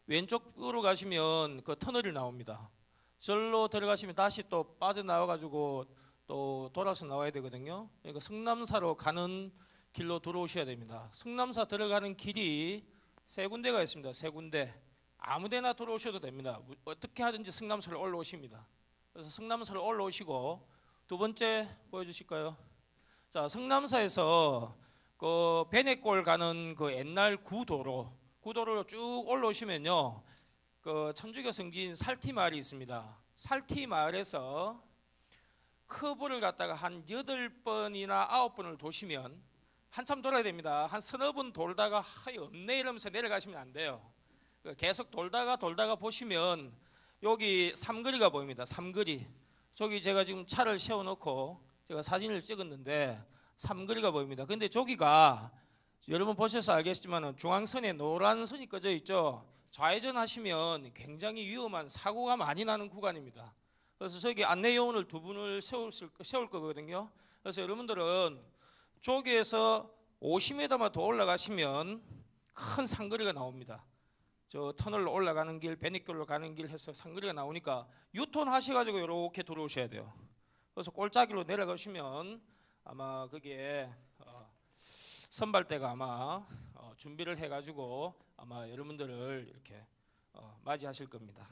왼쪽으로 가시면 터널이 나옵니다. 절로 들어가시면 다시 또 빠져나와 가지고 또 돌아서 나와야 되거든요. 그러니까 성남사로 가는 길로 들어오셔야 됩니다. 성남사 들어가는 길이 세 군데가 있습니다. 세 군데. 아무데나 들어오셔도 됩니다. 어떻게 하든지 성남사를 올라오십니다. 그래서 성남사를 올라오시고 두 번째 보여주실까요? 자, 성남사에서 베네골 가는 옛날 구도로 쭉 올라오시면요, 천주교 성지인 살티마을이 있습니다. 살티마을에서 커브를 갖다가 한 8번이나 9번을 도시면 한참 돌아야 됩니다. 한 서너 번 돌다가 없네 이러면서 내려가시면 안 돼요. 계속 돌다가 보시면 여기 삼거리가 보입니다. 삼거리. 저기 제가 지금 차를 세워놓고 제가 사진을 찍었는데 삼거리가 보입니다. 근데 저기가 여러분 보셔서 알겠지만 중앙선에 노란 선이 꺼져 있죠. 좌회전 하시면 굉장히 위험한 사고가 많이 나는 구간입니다. 그래서 저기 안내 요원을 두 분을 세울 거거든요. 그래서 여러분들은 저기에서 50m만 더 올라가시면 큰 상거리가 나옵니다. 저 터널로 올라가는 길, 베네골로 가는 길 해서 상거리가 나오니까 유턴 하셔가지고 이렇게 들어오셔야 돼요. 그래서 골짜기로 내려가시면 아마 거기에 선발대가 아마 준비를 해가지고 아마 여러분들을 이렇게 맞이하실 겁니다.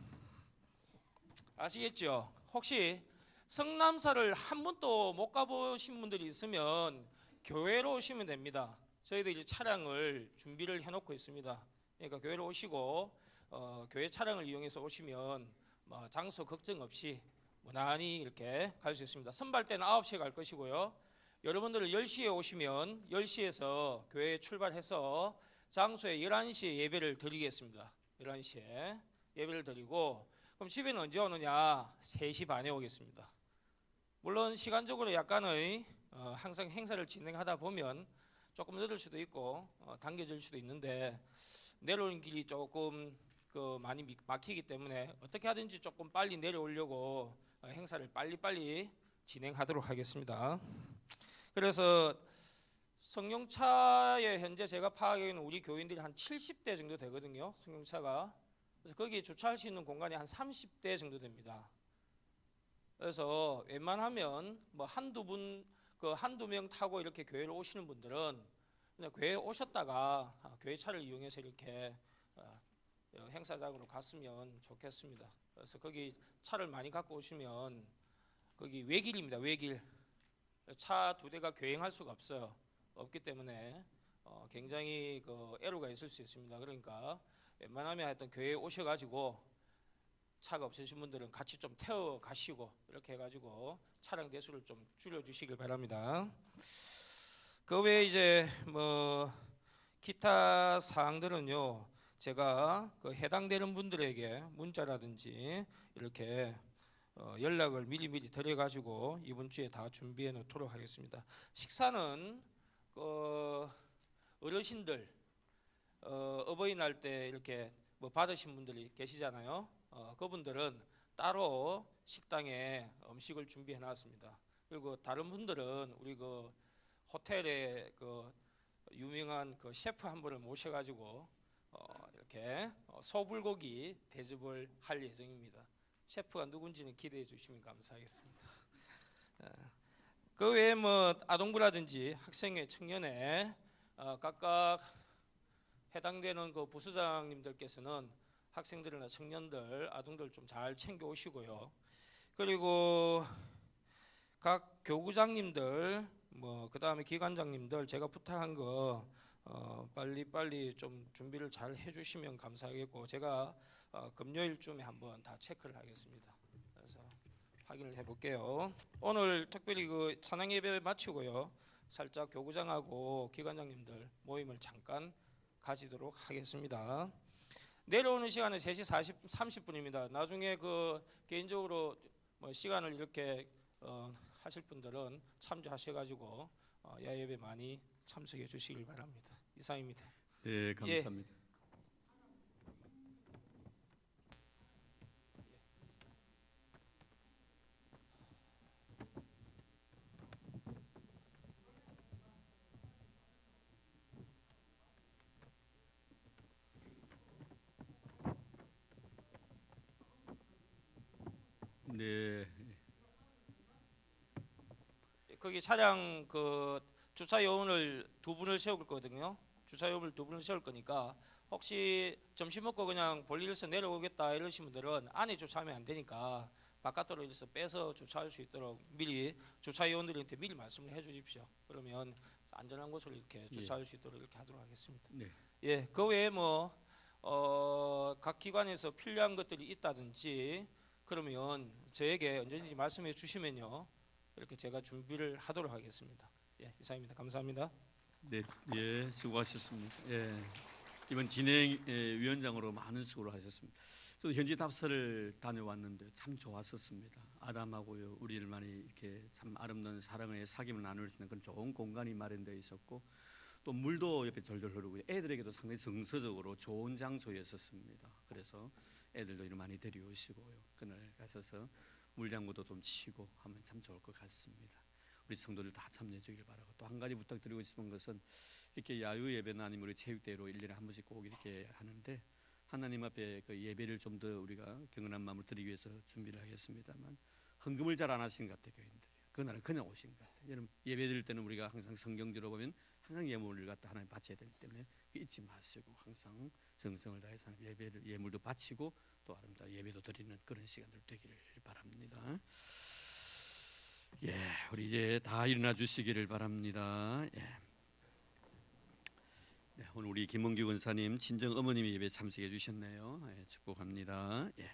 아시겠죠? 혹시 성남사를 한 번도 못 가보신 분들이 있으면 교회로 오시면 됩니다. 저희들이 차량을 준비를 해놓고 있습니다. 그러니까 교회로 오시고 교회 차량을 이용해서 오시면 장소 걱정 없이 무난히 이렇게 갈 수 있습니다. 선발대는 9시에 갈 것이고요. 여러분들은 10시에 오시면 10시에서 교회에 출발해서 장소에 11시에 예배를 드리겠습니다. 11시에 예배를 드리고, 그럼 집에는 언제 오느냐? 3시 반에 오겠습니다. 물론 시간적으로 약간의 항상 행사를 진행하다 보면 조금 늦을 수도 있고 당겨질 수도 있는데, 내려오는 길이 조금 많이 막히기 때문에 어떻게 하든지 조금 빨리 내려오려고 행사를 빨리빨리 진행하도록 하겠습니다. 그래서 성령차에 현재 제가 파악하기에는 우리 교인들이 한 70대 정도 되거든요. 성령차가. 그래서 거기에 주차할 수 있는 공간이 한 30대 정도 됩니다. 그래서 웬만하면 한두 명 타고 이렇게 교회를 오시는 분들은 그냥 교회에 오셨다가 교회 차를 이용해서 이렇게 행사장으로 갔으면 좋겠습니다. 그래서 거기 차를 많이 갖고 오시면 거기 외길입니다. 외길. 차 두 대가 교행할 수가 없기 때문에 굉장히 애로가 있을 수 있습니다. 그러니까 웬만하면 하여튼 교회에 오셔가지고 차가 없으신 분들은 같이 좀 태워 가시고 이렇게 해가지고 차량 대수를 좀 줄여주시길 바랍니다. 그 외에 이제 기타 사항들은요, 제가 해당되는 분들에게 문자라든지 이렇게 연락을 미리 드려가지고 이번 주에 다 준비해 놓도록 하겠습니다. 식사는 어르신들 어버이날 때 이렇게 받으신 분들이 계시잖아요. 그분들은 따로 식당에 음식을 준비해 놨습니다. 그리고 다른 분들은 우리 호텔에 유명한 셰프 한 분을 모셔가지고 이렇게 소불고기 대접을 할 예정입니다. 셰프가 누군지는 기대해 주시면 감사하겠습니다. 그 외에 뭐 아동부라든지 학생회, 청년회 각각 해당되는 그 부수장님들께서는 학생들이나 청년들, 아동들 좀 잘 챙겨 오시고요. 그리고 각 교구장님들, 뭐 그다음에 기관장님들 제가 부탁한 거 빨리 좀 준비를 잘 해주시면 감사하겠고, 제가 금요일쯤에 한번 다 체크를 하겠습니다. 그래서 확인을 해볼게요. 오늘 특별히 그 찬양 예배 마치고요, 살짝 교구장하고 기관장님들 모임을 잠깐 가지도록 하겠습니다. 내려오는 시간은 3시 30분입니다. 나중에 그 개인적으로 뭐 시간을 이렇게 하실 분들은 참조하셔가지고 야예배 많이 참석해 주시길 바랍니다. 이상입니다. 네, 감사합니다. 네, 거기 차량 그 주차 요원을 2분을 세울 거거든요. 주차 요원을 2분을 세울 거니까 혹시 점심 먹고 그냥 볼일에서 내려오겠다 이러신 분들은 안에 주차하면 안 되니까 바깥으로 이래서 빼서 주차할 수 있도록 미리 주차 요원들한테 미리 말씀을 해주십시오. 그러면 안전한 곳으로 이렇게 주차할 수 있도록 이렇게 하도록 하겠습니다. 네. 예, 그 외에 뭐 각 기관에서 필요한 것들이 있다든지 그러면 저에게 언제든지 말씀해 주시면요, 이렇게 제가 준비를 하도록 하겠습니다. 예, 이상입니다. 감사합니다. 네, 예, 수고하셨습니다. 예, 이번 진행 위원장으로 많은 수고를 하셨습니다. 저도 현지 답사를 다녀왔는데 참 좋았었습니다. 아담하고요, 우리를 많이 이렇게 참 아름다운 사랑의 사귐을 나눌 수 있는 그런 좋은 공간이 마련되어 있었고, 또 물도 옆에 절절 흐르고 애들에게도 상당히 정서적으로 좋은 장소였었습니다. 그래서 애들도 이를 많이 데려오시고요, 그날 가셔서 물장구도 좀 치고 하면 참 좋을 것 같습니다. 우리 성도들 다 참여해 주길 바라고, 또 한 가지 부탁드리고 싶은 것은 이렇게 야유 예배나 아니면 우리 체육대회로 1년에 한 번씩 꼭 이렇게 하는데, 하나님 앞에 그 예배를 좀 더 우리가 경건한 마음을 드리기 위해서 준비를 하겠습니다만, 헌금을 잘 안 하시는 것 같아요, 교인들이. 그날은 그냥 오신 것 같아요. 여러분, 예배 드릴 때는 우리가 항상 성경대로 보면 항상 예물을 갖다 하나님 바쳐야 되기 때문에 잊지 마시고 항상 정성을 다해서 예배를, 예물도 바치고 또 아름다운 예배도 드리는 그런 시간들 되기를 바랍니다. 예, 우리 이제 다 일어나 주시기를 바랍니다. 예. 네, 오늘 우리 김문규 권사님 친정 어머님이 예배 참석해 주셨네요. 예, 축복합니다. 예.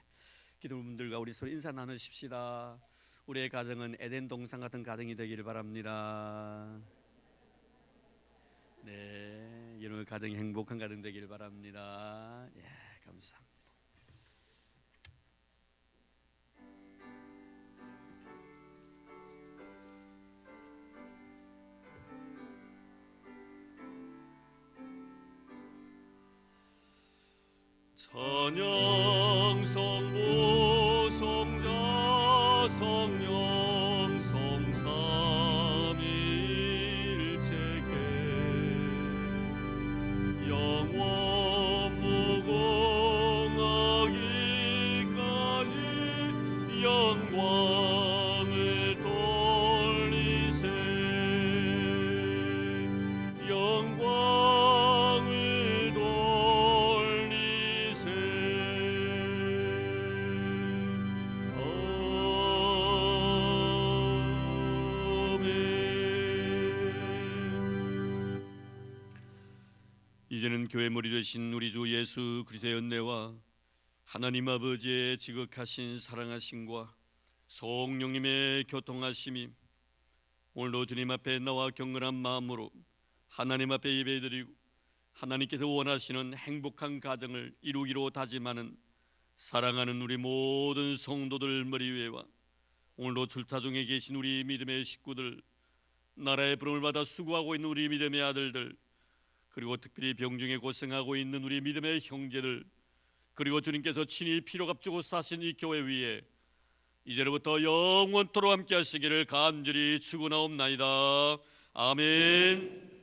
기도분들과 우리 서로 인사 나누십시다. 우리의 가정은 에덴 동산 같은 가정이 되기를 바랍니다. 네, 여러분 가정이 행복한 가정 되기를 바랍니다. 예, 감사합니다. 찬양 성부 성자 성령 성삼일체계 영원 무궁하기까지 영광을 돌리세 영광을 돌리세 이제는 교회 머리 되신 우리 주 예수 그리스도의 은혜와 하나님 아버지의 지극하신 사랑하심과 성령님의 교통하심이 오늘도 주님 앞에 나와 경건한 마음으로 하나님 앞에 예배드리고 하나님께서 원하시는 행복한 가정을 이루기로 다짐하는 사랑하는 우리 모든 성도들 머리 위에와 오늘도 출타 중에 계신 우리 믿음의 식구들, 나라의 부름을 받아 수고하고 있는 우리 믿음의 아들들, 그리고 특별히 병중에 고생하고 있는 우리 믿음의 형제들, 그리고 주님께서 친히 피로 값주고 사신 이 교회 위에 이제로부터 영원토록 함께 하시기를 간절히 축원하옵나이다. 아멘.